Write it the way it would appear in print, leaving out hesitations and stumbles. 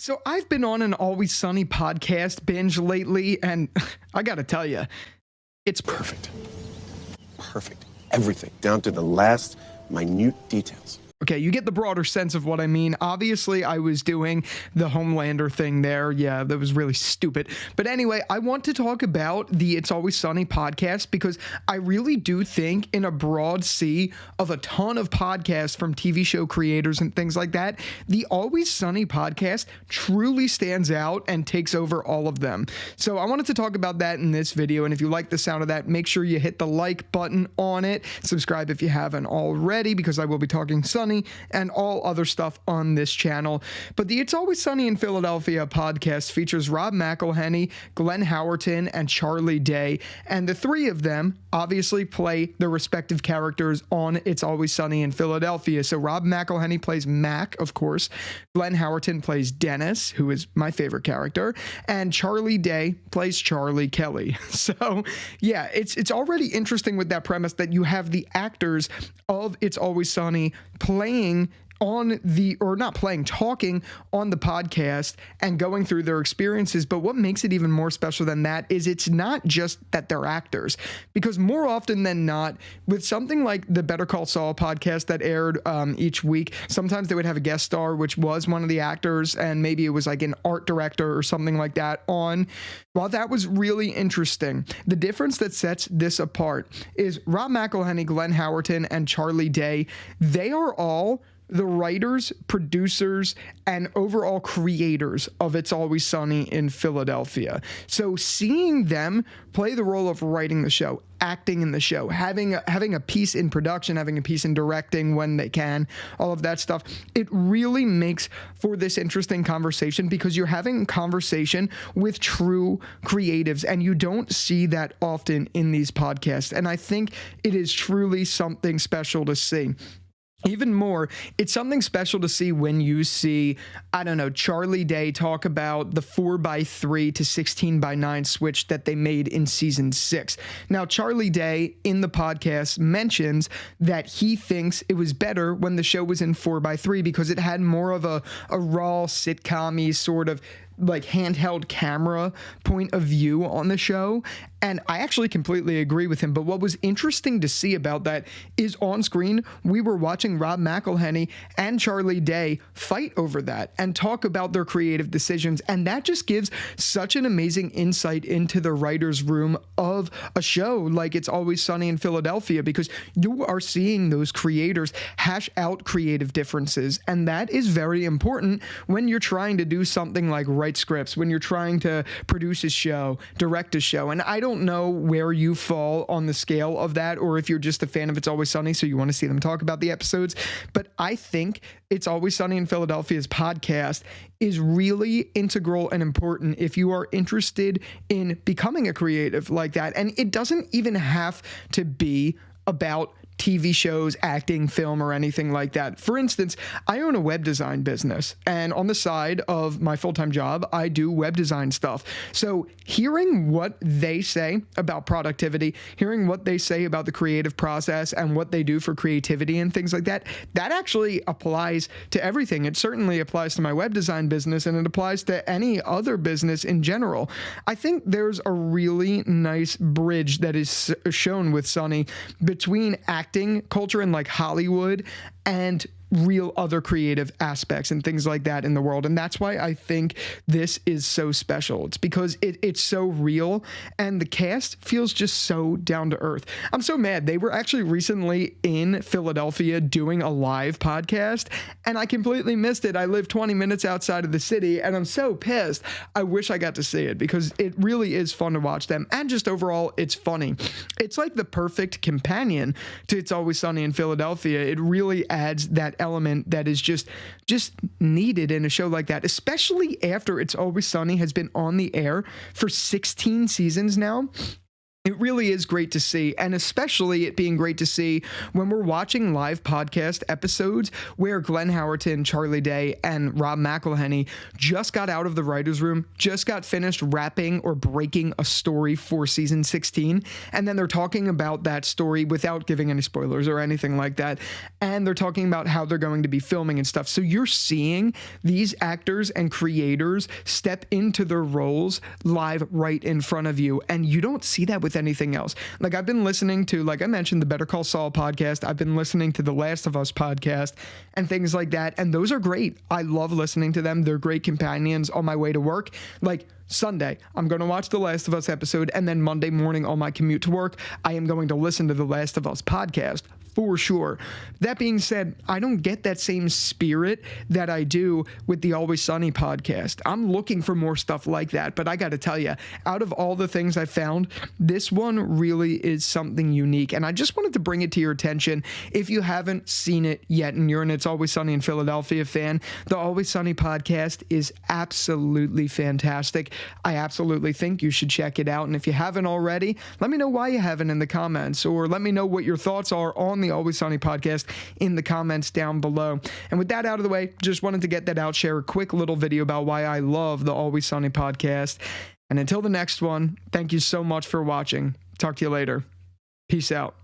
So I've been on an Always Sunny podcast binge lately, and I gotta tell you, it's Perfect. Perfect. Everything, down to the last minute details. okay. You get the broader sense of what I mean. Obviously, I was doing the Homelander thing there. Yeah, that was really stupid. But anyway, I want to talk about the It's Always Sunny podcast because I really do think, in a broad sea of a ton of podcasts from TV show creators and things like that, the Always Sunny podcast truly stands out and takes over all of them. So I wanted to talk about that in this video. And if you like the sound of that, make sure you hit the like button on it. Subscribe if you haven't already, because I will be talking Sunny and all other stuff on this channel. But the It's Always Sunny in Philadelphia podcast features Rob McElhenney, Glenn Howerton, and Charlie Day. And the three of them obviously play their respective characters on It's Always Sunny in Philadelphia. So Rob McElhenney plays Mac, of course. Glenn Howerton plays Dennis, who is my favorite character. And Charlie Day plays Charlie Kelly. So yeah, it's already interesting with that premise that you have the actors of It's Always Sunny playing on the, or not playing, talking on the podcast and going through their experiences. But what makes it even more special than that is it's not just that they're actors, because more often than not, with something like the Better Call Saul podcast that aired each week, sometimes they would have a guest star, which was one of the actors, and maybe it was like an art director or something like that on. While that was really interesting, the difference that sets this apart is Rob McElhenney, Glenn Howerton, and Charlie Day, they are all the writers, producers, and overall creators of It's Always Sunny in Philadelphia. So seeing them play the role of writing the show, acting in the show, having a piece in production, having a piece in directing when they can, all of that stuff, it really makes for this interesting conversation, because you're having a conversation with true creatives, and you don't see that often in these podcasts. And I think it is truly something special to see. Even more, it's something special to see when you see, I don't know, Charlie Day talk about the 4:3 to 16:9 switch that they made in season 6. Now, Charlie Day in the podcast mentions that he thinks it was better when the show was in 4:3 because it had more of a raw sitcom-y sort of like handheld camera point of view on the show. And I actually completely agree with him. But what was interesting to see about that is on screen, we were watching Rob McElhenney and Charlie Day fight over that and talk about their creative decisions. And that just gives such an amazing insight into the writer's room of a show like It's Always Sunny in Philadelphia, because you are seeing those creators hash out creative differences. And that is very important when you're trying to do something like write scripts, when you're trying to produce a show, direct a show. And I don't know where you fall on the scale of that, or if you're just a fan of It's Always Sunny, so you want to see them talk about the episodes. But I think It's Always Sunny in Philadelphia's podcast is really integral and important if you are interested in becoming a creative like that. And it doesn't even have to be about TV shows, acting, film, or anything like that. For instance, I own a web design business, and on the side of my full-time job, I do web design stuff. So hearing what they say about productivity, hearing what they say about the creative process and what they do for creativity and things like that, that actually applies to everything. It certainly applies to my web design business, and it applies to any other business in general. I think there's a really nice bridge that is shown with Sunny between acting culture in like Hollywood and real other creative aspects and things like that in the world. And that's why I think this is so special. It's because it's so real, and the cast feels just so down to earth. I'm so mad. They were actually recently in Philadelphia doing a live podcast, and I completely missed it. I live 20 minutes outside of the city, and I'm so pissed. I wish I got to see it, because it really is fun to watch them, and just overall, it's funny. It's like the perfect companion to It's Always Sunny in Philadelphia. It really adds that element that is just needed in a show like that, especially after It's Always Sunny has been on the air for 16 seasons now. It really is great to see, and especially it being great to see when we're watching live podcast episodes where Glenn Howerton, Charlie Day, and Rob McElhenney just got out of the writer's room, just got finished wrapping or breaking a story for season 16, and then they're talking about that story without giving any spoilers or anything like that, and they're talking about how they're going to be filming and stuff. So you're seeing these actors and creators step into their roles live right in front of you, and you don't see that with anything else. Like, I've been listening to, like I mentioned, the Better Call Saul podcast. I've been listening to the Last of Us podcast and things like that. And those are great. I love listening to them. They're great companions on my way to work. Like, Sunday, I'm going to watch the Last of Us episode, and then Monday morning on my commute to work, I am going to listen to the Last of Us podcast for sure. That being said, I don't get that same spirit that I do with the Always Sunny podcast. I'm looking for more stuff like that, but I got to tell you, out of all the things I found, this one really is something unique, and I just wanted to bring it to your attention. If you haven't seen it yet and you're an It's Always Sunny in Philadelphia fan, the Always Sunny podcast is absolutely fantastic. I absolutely think you should check it out. And if you haven't already, let me know why you haven't in the comments, or let me know what your thoughts are on the Always Sunny podcast in the comments down below. And with that out of the way, just wanted to get that out, share a quick little video about why I love the Always Sunny podcast. And until the next one, thank you so much for watching. Talk to you later. Peace out.